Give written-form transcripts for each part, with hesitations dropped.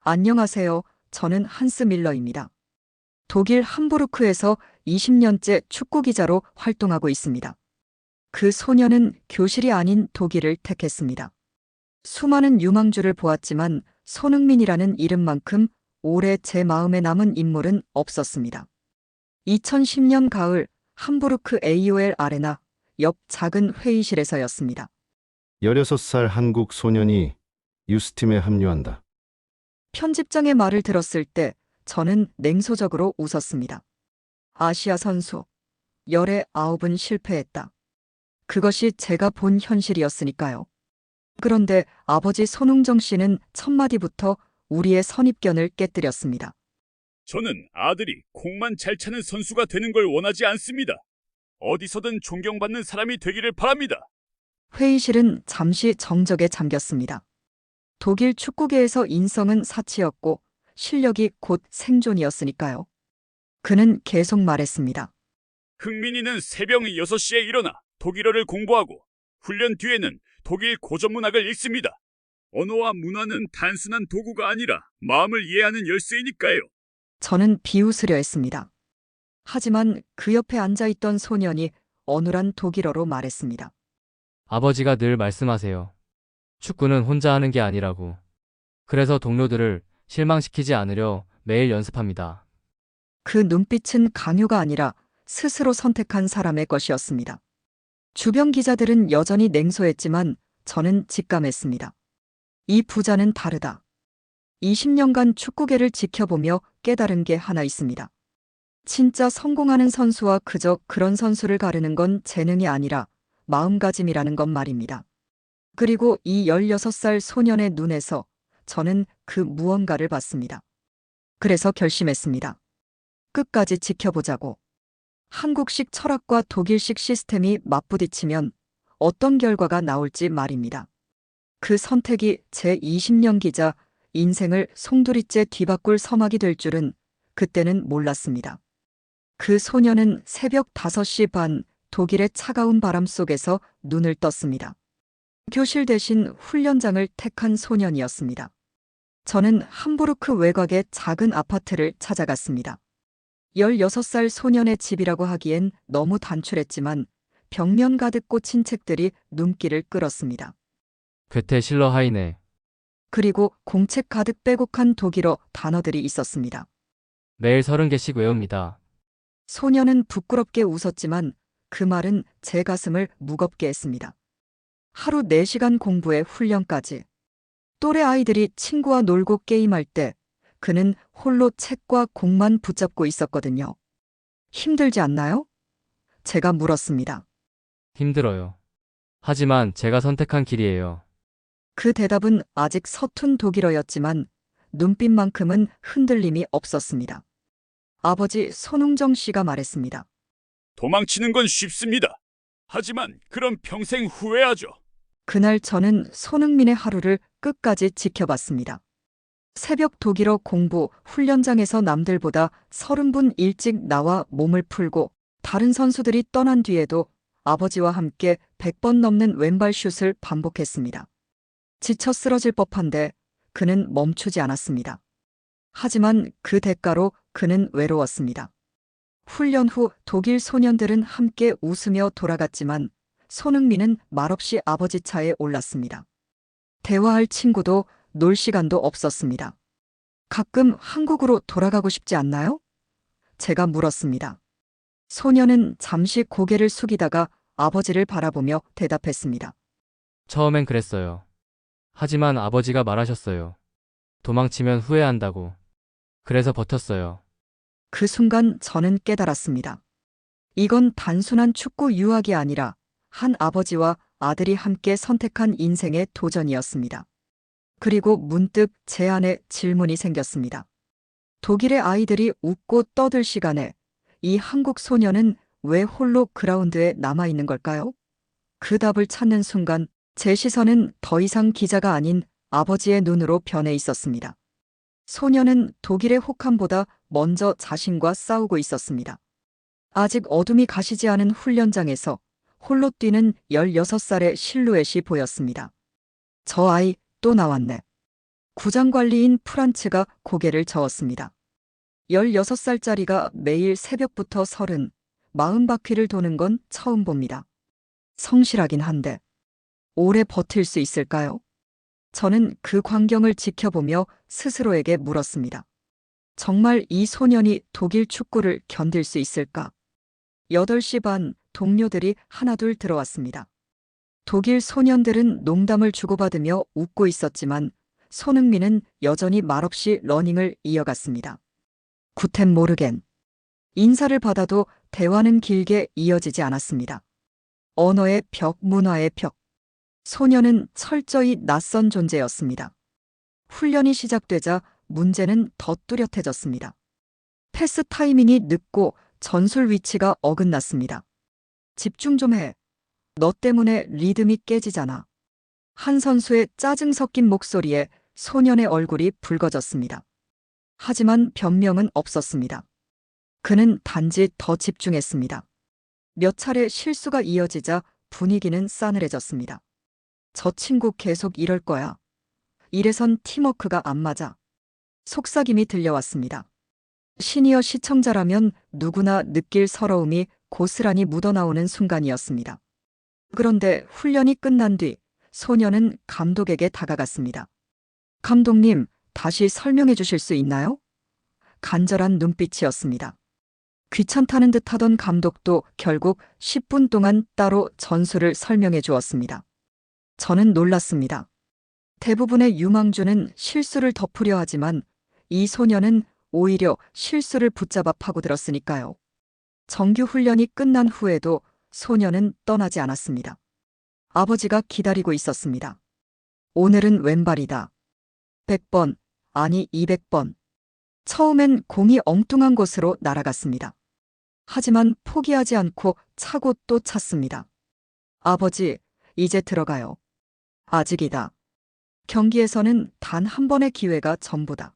안녕하세요. 저는 한스 밀러입니다. 독일 함부르크에서 20년째 축구 기자로 활동하고 있습니다. 그 소녀는 교실이 아닌 독일을 택했습니다. 수많은 유망주를 보았지만 손흥민이라는 이름만큼 오래 제 마음에 남은 인물은 없었습니다. 2010년 가을 함부르크 AOL 아레나 옆 작은 회의실에서였습니다. 16살 한국 소년이 유스팀에 합류한다. 편집장의 말을 들었을 때 저는 냉소적으로 웃었습니다. 아시아 선수, 열에 9은 실패했다. 그것이 제가 본 현실이었으니까요. 그런데 아버지 손흥정 씨는 첫 마디부터 우리의 선입견을 깨뜨렸습니다. 저는 아들이 공만 잘 차는 선수가 되는 걸 원하지 않습니다. 어디서든 존경받는 사람이 되기를 바랍니다. 회의실은 잠시 정적에 잠겼습니다. 독일 축구계에서 인성은 사치였고 실력이 곧 생존이었으니까요. 그는 계속 말했습니다. 흥민이는 새벽 6시에 일어나 독일어를 공부하고 훈련 뒤에는 독일 고전문학을 읽습니다. 언어와 문화는 단순한 도구가 아니라 마음을 이해하는 열쇠이니까요. 저는 비웃으려 했습니다. 하지만 그 옆에 앉아있던 소년이 어눌한 독일어로 말했습니다. 아버지가 늘 말씀하세요. 축구는 혼자 하는 게 아니라고. 그래서 동료들을 실망시키지 않으려 매일 연습합니다. 그 눈빛은 강요가 아니라 스스로 선택한 사람의 것이었습니다. 주변 기자들은 여전히 냉소했지만 저는 직감했습니다. 이 부자는 다르다. 20년간 축구계를 지켜보며 깨달은 게 하나 있습니다. 진짜 성공하는 선수와 그저 그런 선수를 가르는 건 재능이 아니라 마음가짐이라는 것 말입니다. 그리고 이 16살 소년의 눈에서 저는 그 무언가를 봤습니다. 그래서 결심했습니다. 끝까지 지켜보자고. 한국식 철학과 독일식 시스템이 맞부딪히면 어떤 결과가 나올지 말입니다. 그 선택이 제 20년 기자 인생을 송두리째 뒤바꿀 서막이 될 줄은 그때는 몰랐습니다. 그 소녀는 새벽 5시 반 독일의 차가운 바람 속에서 눈을 떴습니다. 교실 대신 훈련장을 택한 소년이었습니다. 저는 함부르크 외곽의 작은 아파트를 찾아갔습니다. 16살 소년의 집이라고 하기엔 너무 단출했지만 벽면 가득 꽂힌 책들이 눈길을 끌었습니다. 괴테 실러 하이네. 그리고 공책 가득 빼곡한 독일어 단어들이 있었습니다. 매일 30개씩 외웁니다. 소년은 부끄럽게 웃었지만 그 말은 제 가슴을 무겁게 했습니다. 하루 4시간 공부에 훈련까지. 또래 아이들이 친구와 놀고 게임할 때 그는 홀로 책과 공만 붙잡고 있었거든요. 힘들지 않나요? 제가 물었습니다. 힘들어요. 하지만 제가 선택한 길이에요. 그 대답은 아직 서툰 독일어였지만 눈빛만큼은 흔들림이 없었습니다. 아버지 손흥정 씨가 말했습니다. 도망치는 건 쉽습니다. 하지만 그럼 평생 후회하죠. 그날 저는 손흥민의 하루를 끝까지 지켜봤습니다. 새벽 독일어 공부 훈련장에서 남들보다 30분 일찍 나와 몸을 풀고 다른 선수들이 떠난 뒤에도 아버지와 함께 100번 넘는 왼발 슛을 반복했습니다. 지쳐 쓰러질 법한데 그는 멈추지 않았습니다. 하지만 그 대가로 그는 외로웠습니다. 훈련 후 독일 소년들은 함께 웃으며 돌아갔지만 손흥민은 말없이 아버지 차에 올랐습니다. 대화할 친구도 놀 시간도 없었습니다. 가끔 한국으로 돌아가고 싶지 않나요? 제가 물었습니다. 소년은 잠시 고개를 숙이다가 아버지를 바라보며 대답했습니다. 처음엔 그랬어요. 하지만 아버지가 말하셨어요. 도망치면 후회한다고. 그래서 버텼어요. 그 순간 저는 깨달았습니다. 이건 단순한 축구 유학이 아니라 한 아버지와 아들이 함께 선택한 인생의 도전이었습니다. 그리고 문득 제 안에 질문이 생겼습니다. 독일의 아이들이 웃고 떠들 시간에 이 한국 소녀는 왜 홀로 그라운드에 남아있는 걸까요? 그 답을 찾는 순간 제 시선은 더 이상 기자가 아닌 아버지의 눈으로 변해 있었습니다. 소녀는 독일의 혹함보다 먼저 자신과 싸우고 있었습니다. 아직 어둠이 가시지 않은 훈련장에서 홀로 뛰는 16살의 실루엣이 보였습니다. 저 아이 또 나왔네. 구장관리인 프란츠가 고개를 저었습니다. 16살짜리가 매일 새벽부터 40바퀴를 도는 건 처음 봅니다. 성실하긴 한데 오래 버틸 수 있을까요? 저는 그 광경을 지켜보며 스스로에게 물었습니다. 정말 이 소년이 독일 축구를 견딜 수 있을까? 8시 반 동료들이 하나둘 들어왔습니다. 독일 소년들은 농담을 주고받으며 웃고 있었지만 손흥민은 여전히 말없이 러닝을 이어갔습니다. 구텐 모르겐. 인사를 받아도 대화는 길게 이어지지 않았습니다. 언어의 벽, 문화의 벽. 소년은 철저히 낯선 존재였습니다. 훈련이 시작되자 문제는 더 뚜렷해졌습니다. 패스 타이밍이 늦고 전술 위치가 어긋났습니다. 집중 좀 해. 너 때문에 리듬이 깨지잖아. 한 선수의 짜증 섞인 목소리에 소년의 얼굴이 붉어졌습니다. 하지만 변명은 없었습니다. 그는 단지 더 집중했습니다. 몇 차례 실수가 이어지자 분위기는 싸늘해졌습니다. 저 친구 계속 이럴 거야. 이래선 팀워크가 안 맞아. 속삭임이 들려왔습니다. 시니어 시청자라면 누구나 느낄 서러움이 고스란히 묻어나오는 순간이었습니다. 그런데 훈련이 끝난 뒤 소년은 감독에게 다가갔습니다. 감독님, 다시 설명해 주실 수 있나요? 간절한 눈빛이었습니다. 귀찮다는 듯 하던 감독도 결국 10분 동안 따로 전술을 설명해 주었습니다. 저는 놀랐습니다. 대부분의 유망주는 실수를 덮으려 하지만 이 소년은 오히려 실수를 붙잡아 파고들었으니까요. 정규 훈련이 끝난 후에도 소년은 떠나지 않았습니다. 아버지가 기다리고 있었습니다. 오늘은 왼발이다. 100번, 아니 200번. 처음엔 공이 엉뚱한 곳으로 날아갔습니다. 하지만 포기하지 않고 차고 또 찼습니다. 아버지, 이제 들어가요. 아직이다. 경기에서는 단 한 번의 기회가 전부다.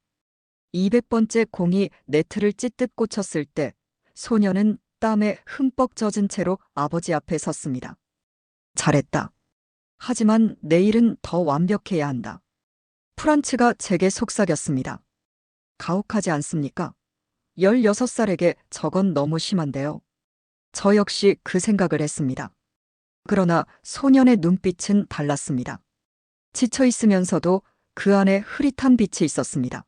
200번째 공이 네트를 찢듯 꽂혔을 때 소년은 땀에 흠뻑 젖은 채로 아버지 앞에 섰습니다. 잘했다. 하지만 내일은 더 완벽해야 한다. 프란츠가 제게 속삭였습니다. 가혹하지 않습니까? 16살에게 저건 너무 심한데요. 저 역시 그 생각을 했습니다. 그러나 소년의 눈빛은 달랐습니다. 지쳐 있으면서도 그 안에 흐릿한 빛이 있었습니다.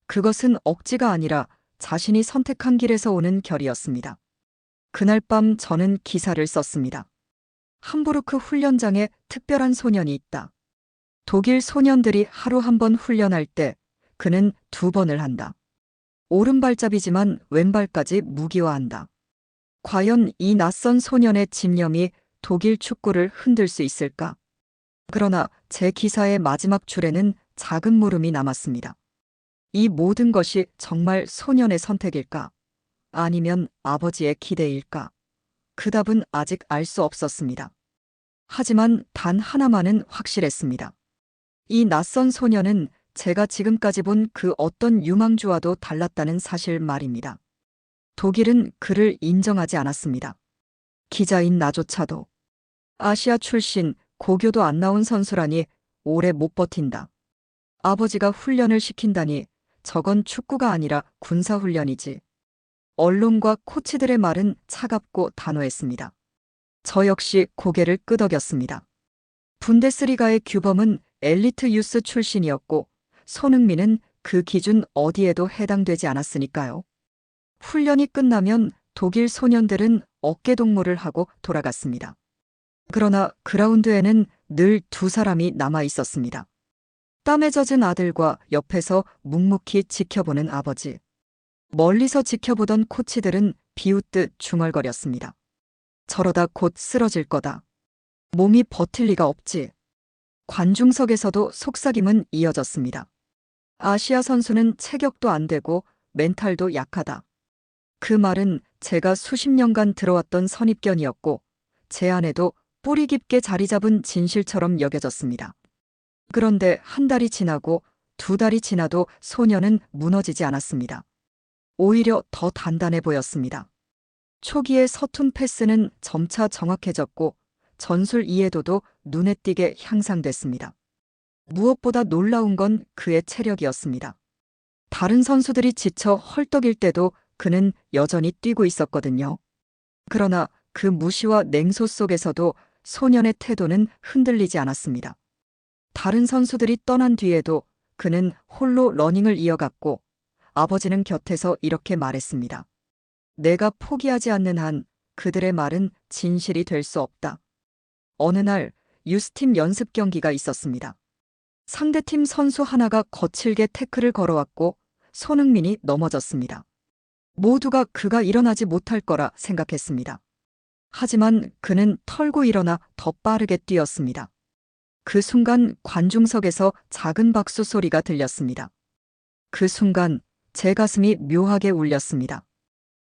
그것은 억지가 아니라 자신이 선택한 길에서 오는 결이었습니다. 그날 밤 저는 기사를 썼습니다. 함부르크 훈련장에 특별한 소년이 있다. 독일 소년들이 하루 한 번 훈련할 때 그는 2번을 한다. 오른발잡이지만 왼발까지 무기화한다. 과연 이 낯선 소년의 집념이 독일 축구를 흔들 수 있을까? 그러나 제 기사의 마지막 줄에는 작은 물음이 남았습니다. 이 모든 것이 정말 소년의 선택일까? 아니면 아버지의 기대일까? 그 답은 아직 알 수 없었습니다. 하지만 단 하나만은 확실했습니다. 이 낯선 소년은 제가 지금까지 본 그 어떤 유망주와도 달랐다는 사실 말입니다. 독일은 그를 인정하지 않았습니다. 기자인 나조차도. 아시아 출신, 고교도 안 나온 선수라니 오래 못 버틴다. 아버지가 훈련을 시킨다니 저건 축구가 아니라 군사훈련이지. 언론과 코치들의 말은 차갑고 단호했습니다. 저 역시 고개를 끄덕였습니다. 분데스리가의 규범은 엘리트 유스 출신이었고 손흥민은 그 기준 어디에도 해당되지 않았으니까요. 훈련이 끝나면 독일 소년들은 어깨동무를 하고 돌아갔습니다. 그러나 그라운드에는 늘 2사람이 남아 있었습니다. 땀에 젖은 아들과 옆에서 묵묵히 지켜보는 아버지. 멀리서 지켜보던 코치들은 비웃듯 중얼거렸습니다. 저러다 곧 쓰러질 거다. 몸이 버틸 리가 없지. 관중석에서도 속삭임은 이어졌습니다. 아시아 선수는 체격도 안 되고 멘탈도 약하다. 그 말은 제가 수십 년간 들어왔던 선입견이었고 제 안에도 뿌리 깊게 자리 잡은 진실처럼 여겨졌습니다. 그런데 한 달이 지나고 2달이 지나도 소년은 무너지지 않았습니다. 오히려 더 단단해 보였습니다. 초기의 서툰 패스는 점차 정확해졌고 전술 이해도도 눈에 띄게 향상됐습니다. 무엇보다 놀라운 건 그의 체력이었습니다. 다른 선수들이 지쳐 헐떡일 때도 그는 여전히 뛰고 있었거든요. 그러나 그 무시와 냉소 속에서도 소년의 태도는 흔들리지 않았습니다. 다른 선수들이 떠난 뒤에도 그는 홀로 러닝을 이어갔고 아버지는 곁에서 이렇게 말했습니다. 내가 포기하지 않는 한 그들의 말은 진실이 될 수 없다. 어느 날 유스팀 연습 경기가 있었습니다. 상대팀 선수 하나가 거칠게 태클을 걸어왔고 손흥민이 넘어졌습니다. 모두가 그가 일어나지 못할 거라 생각했습니다. 하지만 그는 털고 일어나 더 빠르게 뛰었습니다. 그 순간 관중석에서 작은 박수 소리가 들렸습니다. 그 순간 제 가슴이 묘하게 울렸습니다.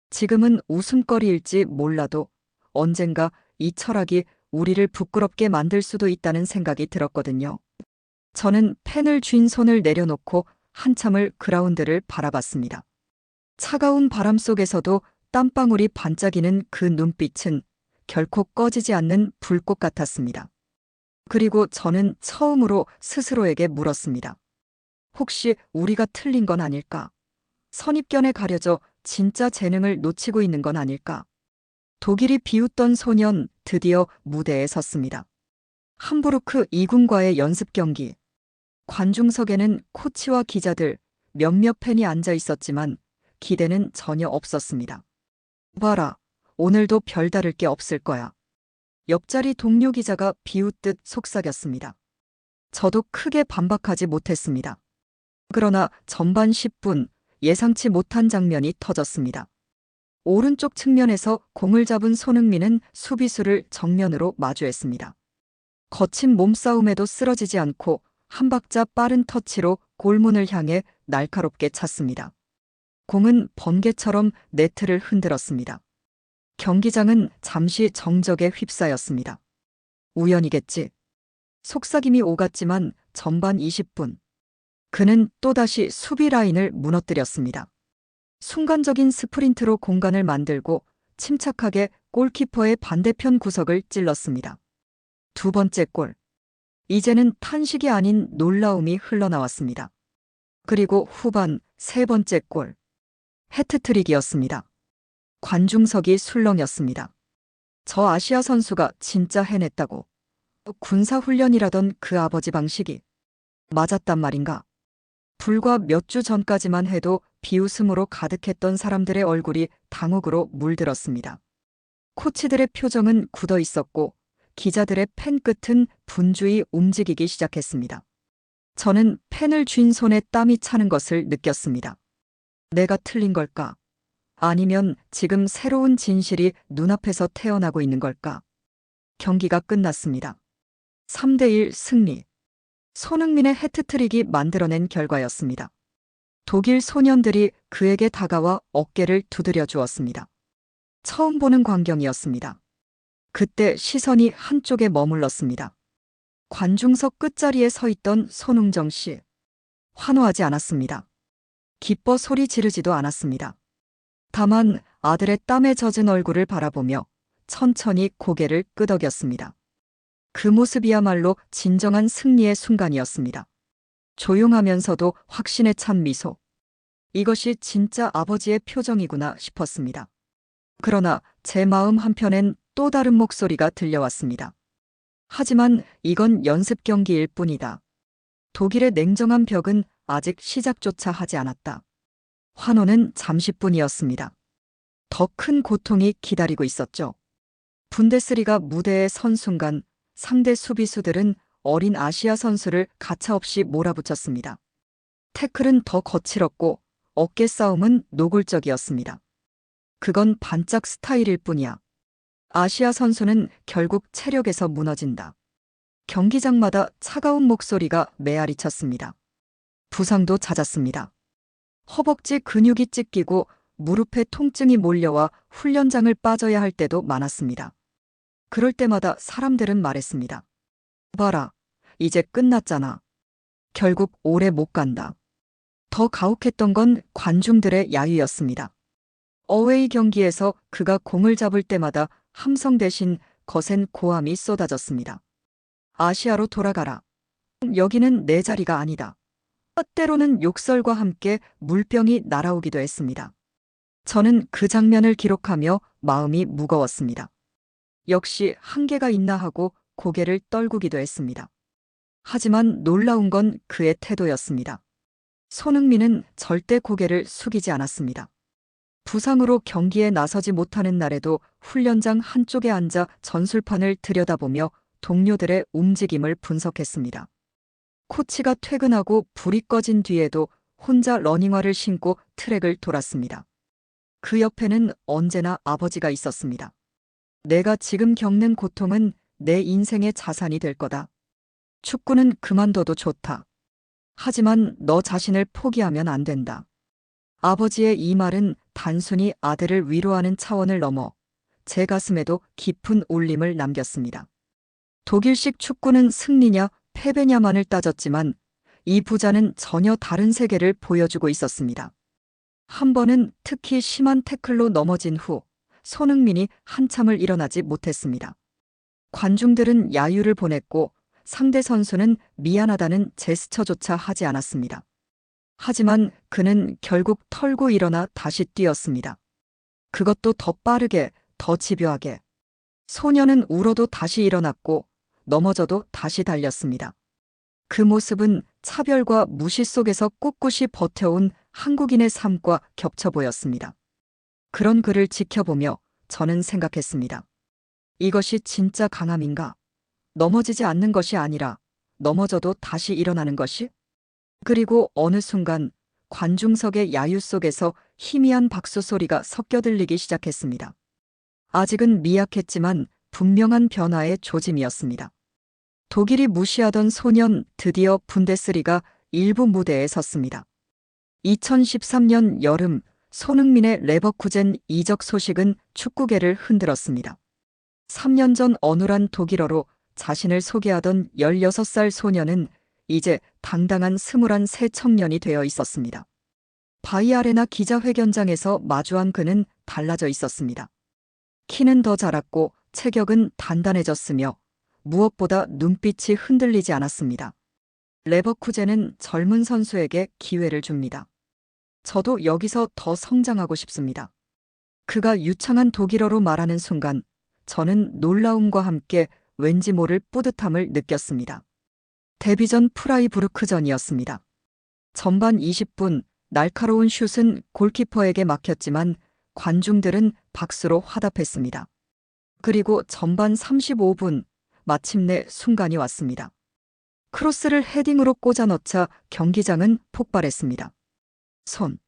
지금은 웃음거리일지 몰라도 언젠가 이 철학이 우리를 부끄럽게 만들 수도 있다는 생각이 들었거든요. 저는 펜을 쥔 손을 내려놓고 한참을 그라운드를 바라봤습니다. 차가운 바람 속에서도 땀방울이 반짝이는 그 눈빛은 결코 꺼지지 않는 불꽃 같았습니다. 그리고 저는 처음으로 스스로에게 물었습니다. 혹시 우리가 틀린 건 아닐까? 선입견에 가려져 진짜 재능을 놓치고 있는 건 아닐까? 독일이 비웃던 소년 드디어 무대에 섰습니다. 함부르크 2군과의 연습 경기. 관중석에는 코치와 기자들, 몇몇 팬이 앉아 있었지만 기대는 전혀 없었습니다. 봐라, 오늘도 별다를 게 없을 거야. 옆자리 동료 기자가 비웃듯 속삭였습니다. 저도 크게 반박하지 못했습니다. 그러나 전반 10분 예상치 못한 장면이 터졌습니다. 오른쪽 측면에서 공을 잡은 손흥민은 수비수를 정면으로 마주했습니다. 거친 몸싸움에도 쓰러지지 않고 한 박자 빠른 터치로 골문을 향해 날카롭게 찼습니다. 공은 번개처럼 네트를 흔들었습니다. 경기장은 잠시 정적에 휩싸였습니다. 우연이겠지. 속삭임이 오갔지만 전반 20분. 그는 또다시 수비 라인을 무너뜨렸습니다. 순간적인 스프린트로 공간을 만들고 침착하게 골키퍼의 반대편 구석을 찔렀습니다. 두 번째 골. 이제는 탄식이 아닌 놀라움이 흘러나왔습니다. 그리고 후반 세 번째 골. 해트트릭이었습니다. 관중석이 술렁였습니다. 저 아시아 선수가 진짜 해냈다고. 군사훈련이라던 그 아버지 방식이 맞았단 말인가? 불과 몇 주 전까지만 해도 비웃음으로 가득했던 사람들의 얼굴이 당혹으로 물들었습니다. 코치들의 표정은 굳어 있었고 기자들의 펜 끝은 분주히 움직이기 시작했습니다. 저는 펜을 쥔 손에 땀이 차는 것을 느꼈습니다. 내가 틀린 걸까? 아니면 지금 새로운 진실이 눈앞에서 태어나고 있는 걸까? 경기가 끝났습니다. 3대1 승리. 손흥민의 해트트릭이 만들어낸 결과였습니다. 독일 소년들이 그에게 다가와 어깨를 두드려 주었습니다. 처음 보는 광경이었습니다. 그때 시선이 한쪽에 머물렀습니다. 관중석 끝자리에 서 있던 손흥정 씨. 환호하지 않았습니다. 기뻐 소리 지르지도 않았습니다. 다만 아들의 땀에 젖은 얼굴을 바라보며 천천히 고개를 끄덕였습니다. 그 모습이야말로 진정한 승리의 순간이었습니다. 조용하면서도 확신에 찬 미소. 이것이 진짜 아버지의 표정이구나 싶었습니다. 그러나 제 마음 한편엔 또 다른 목소리가 들려왔습니다. 하지만 이건 연습 경기일 뿐이다. 독일의 냉정한 벽은 아직 시작조차 하지 않았다. 환호는 잠시뿐이었습니다. 더 큰 고통이 기다리고 있었죠. 분데스리가 무대에 선 순간 상대 수비수들은 어린 아시아 선수를 가차없이 몰아붙였습니다. 태클은 더 거칠었고 어깨 싸움은 노골적이었습니다. 그건 반짝 스타일일 뿐이야. 아시아 선수는 결국 체력에서 무너진다. 경기장마다 차가운 목소리가 메아리 쳤습니다. 부상도 잦았습니다. 허벅지 근육이 찢기고 무릎에 통증이 몰려와 훈련장을 빠져야 할 때도 많았습니다. 그럴 때마다 사람들은 말했습니다. 봐라, 이제 끝났잖아. 결국 오래 못 간다. 더 가혹했던 건 관중들의 야유였습니다. 어웨이 경기에서 그가 공을 잡을 때마다 함성 대신 거센 고함이 쏟아졌습니다. 아시아로 돌아가라. 여기는 내 자리가 아니다. 때로는 욕설과 함께 물병이 날아오기도 했습니다. 저는 그 장면을 기록하며 마음이 무거웠습니다. 역시 한계가 있나 하고 고개를 떨구기도 했습니다. 하지만 놀라운 건 그의 태도였습니다. 손흥민은 절대 고개를 숙이지 않았습니다. 부상으로 경기에 나서지 못하는 날에도 훈련장 한쪽에 앉아 전술판을 들여다보며 동료들의 움직임을 분석했습니다. 코치가 퇴근하고 불이 꺼진 뒤에도 혼자 러닝화를 신고 트랙을 돌았습니다. 그 옆에는 언제나 아버지가 있었습니다. 내가 지금 겪는 고통은 내 인생의 자산이 될 거다. 축구는 그만둬도 좋다. 하지만 너 자신을 포기하면 안 된다. 아버지의 이 말은 단순히 아들을 위로하는 차원을 넘어 제 가슴에도 깊은 울림을 남겼습니다. 독일식 축구는 승리냐 패배냐만을 따졌지만 이 부자는 전혀 다른 세계를 보여주고 있었습니다. 한 번은 특히 심한 태클로 넘어진 후 손흥민이 한참을 일어나지 못했습니다. 관중들은 야유를 보냈고 상대 선수는 미안하다는 제스처조차 하지 않았습니다. 하지만 그는 결국 털고 일어나 다시 뛰었습니다. 그것도 더 빠르게, 더 집요하게. 소녀는 울어도 다시 일어났고 넘어져도 다시 달렸습니다. 그 모습은 차별과 무시 속에서 꿋꿋이 버텨온 한국인의 삶과 겹쳐 보였습니다. 그런 그를 지켜보며 저는 생각했습니다. 이것이 진짜 강함인가? 넘어지지 않는 것이 아니라 넘어져도 다시 일어나는 것이? 그리고 어느 순간 관중석의 야유 속에서 희미한 박수 소리가 섞여 들리기 시작했습니다. 아직은 미약했지만 분명한 변화의 조짐이었습니다. 독일이 무시하던 소년 드디어 분데스리가 일부 무대에 섰습니다. 2013년 여름 손흥민의 레버쿠젠 이적 소식은 축구계를 흔들었습니다. 3년 전 어눌한 독일어로 자신을 소개하던 16살 소년은 이제 당당한 21세 청년이 되어 있었습니다. 바이아레나 기자회견장에서 마주한 그는 달라져 있었습니다. 키는 더 자랐고 체격은 단단해졌으며 무엇보다 눈빛이 흔들리지 않았습니다. 레버쿠젠은 젊은 선수에게 기회를 줍니다. 저도 여기서 더 성장하고 싶습니다. 그가 유창한 독일어로 말하는 순간 저는 놀라움과 함께 왠지 모를 뿌듯함을 느꼈습니다. 데뷔전 프라이부르크전이었습니다. 전반 20분 날카로운 슛은 골키퍼에게 막혔지만 관중들은 박수로 화답했습니다. 그리고 전반 35분 마침내 순간이 왔습니다. 크로스를 헤딩으로 꽂아 넣자 경기장은 폭발했습니다. 손.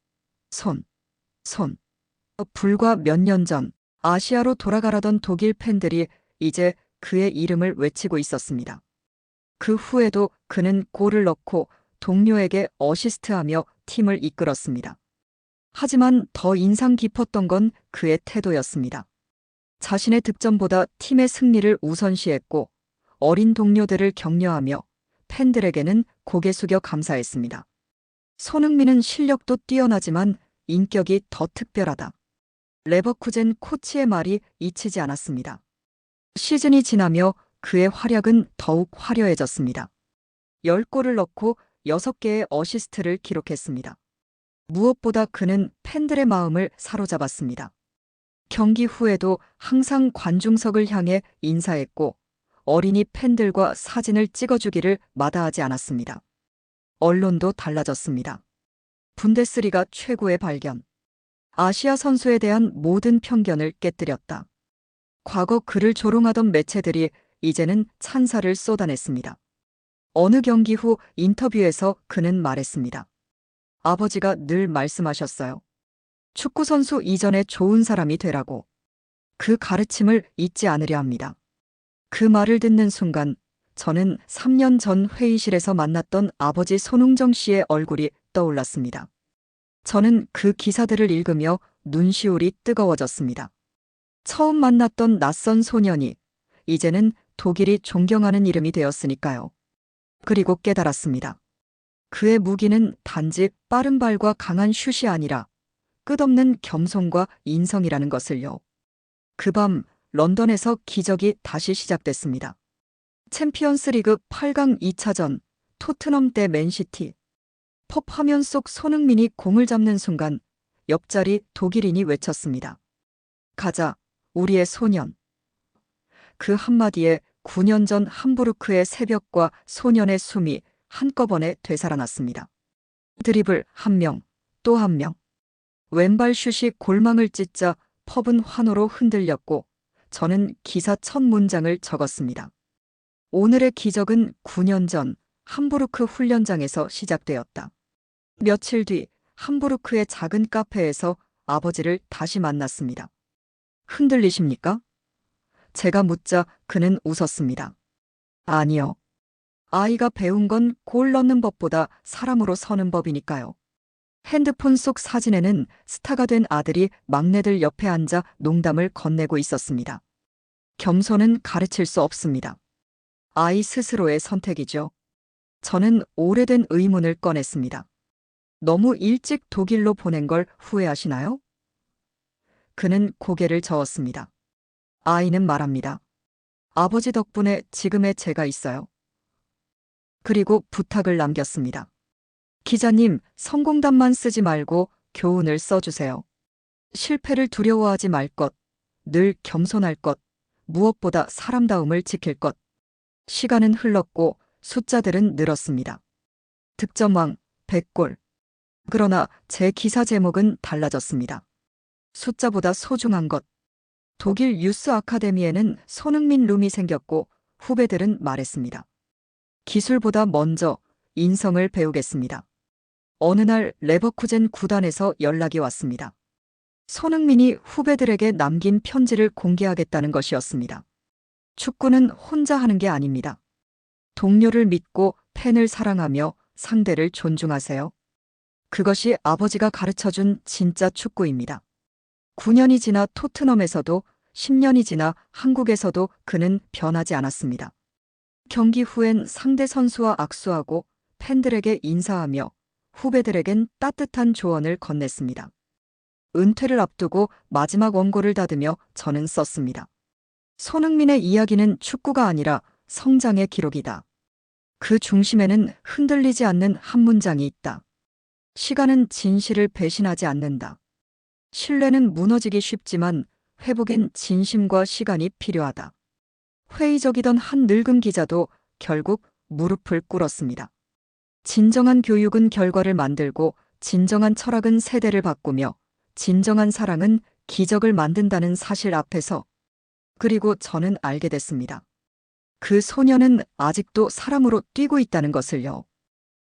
불과 몇 년 전 아시아로 돌아가라던 독일 팬들이 이제 그의 이름을 외치고 있었습니다. 그 후에도 그는 골을 넣고 동료에게 어시스트하며 팀을 이끌었습니다. 하지만 더 인상 깊었던 건 그의 태도였습니다. 자신의 득점보다 팀의 승리를 우선시했고 어린 동료들을 격려하며 팬들에게는 고개 숙여 감사했습니다. 손흥민은 실력도 뛰어나지만 인격이 더 특별하다. 레버쿠젠 코치의 말이 잊히지 않았습니다. 시즌이 지나며 그의 활약은 더욱 화려해졌습니다. 10골을 넣고 6개의 어시스트를 기록했습니다. 무엇보다 그는 팬들의 마음을 사로잡았습니다. 경기 후에도 항상 관중석을 향해 인사했고 어린이 팬들과 사진을 찍어주기를 마다하지 않았습니다. 언론도 달라졌습니다. 분데스리가 최고의 발견. 아시아 선수에 대한 모든 편견을 깨뜨렸다. 과거 그를 조롱하던 매체들이 이제는 찬사를 쏟아냈습니다. 어느 경기 후 인터뷰에서 그는 말했습니다. 아버지가 늘 말씀하셨어요. 축구선수 이전에 좋은 사람이 되라고. 그 가르침을 잊지 않으려 합니다. 그 말을 듣는 순간 저는 3년 전 회의실에서 만났던 아버지 손흥정 씨의 얼굴이 떠올랐습니다. 저는 그 기사들을 읽으며 눈시울이 뜨거워졌습니다. 처음 만났던 낯선 소년이 이제는 독일이 존경하는 이름이 되었으니까요. 그리고 깨달았습니다. 그의 무기는 단지 빠른 발과 강한 슛이 아니라 끝없는 겸손과 인성이라는 것을요. 그 밤 런던에서 기적이 다시 시작됐습니다. 챔피언스리그 8강 2차전 토트넘 대 맨시티. 펍 화면 속 손흥민이 공을 잡는 순간 옆자리 독일인이 외쳤습니다. 가자, 우리의 소년. 그 한마디에 9년 전 함부르크의 새벽과 소년의 숨이 한꺼번에 되살아났습니다. 드리블 한 명, 또 한 명. 왼발 슛이 골망을 찢자 펍은 환호로 흔들렸고 저는 기사 첫 문장을 적었습니다. 오늘의 기적은 9년 전 함부르크 훈련장에서 시작되었다. 며칠 뒤 함부르크의 작은 카페에서 아버지를 다시 만났습니다. 흔들리십니까? 제가 묻자 그는 웃었습니다. 아니요. 아이가 배운 건 골 넣는 법보다 사람으로 서는 법이니까요. 핸드폰 속 사진에는 스타가 된 아들이 막내들 옆에 앉아 농담을 건네고 있었습니다. 겸손은 가르칠 수 없습니다. 아이 스스로의 선택이죠. 저는 오래된 의문을 꺼냈습니다. 너무 일찍 독일로 보낸 걸 후회하시나요? 그는 고개를 저었습니다. 아이는 말합니다. 아버지 덕분에 지금의 제가 있어요. 그리고 부탁을 남겼습니다. 기자님, 성공담만 쓰지 말고 교훈을 써주세요. 실패를 두려워하지 말 것, 늘 겸손할 것, 무엇보다 사람다움을 지킬 것. 시간은 흘렀고 숫자들은 늘었습니다. 득점왕 100골. 그러나 제 기사 제목은 달라졌습니다. 숫자보다 소중한 것. 독일 유스 아카데미에는 손흥민 룸이 생겼고 후배들은 말했습니다. 기술보다 먼저 인성을 배우겠습니다. 어느 날 레버쿠젠 구단에서 연락이 왔습니다. 손흥민이 후배들에게 남긴 편지를 공개하겠다는 것이었습니다. 축구는 혼자 하는 게 아닙니다. 동료를 믿고 팬을 사랑하며 상대를 존중하세요. 그것이 아버지가 가르쳐준 진짜 축구입니다. 9년이 지나 토트넘에서도 10년이 지나 한국에서도 그는 변하지 않았습니다. 경기 후엔 상대 선수와 악수하고 팬들에게 인사하며 후배들에겐 따뜻한 조언을 건넸습니다. 은퇴를 앞두고 마지막 원고를 다듬며 저는 썼습니다. 손흥민의 이야기는 축구가 아니라 성장의 기록이다. 그 중심에는 흔들리지 않는 한 문장이 있다. 시간은 진실을 배신하지 않는다. 신뢰는 무너지기 쉽지만 회복엔 진심과 시간이 필요하다. 회의적이던 한 늙은 기자도 결국 무릎을 꿇었습니다. 진정한 교육은 결과를 만들고 진정한 철학은 세대를 바꾸며 진정한 사랑은 기적을 만든다는 사실 앞에서 그리고 저는 알게 됐습니다. 그 소녀는 아직도 사람으로 뛰고 있다는 것을요.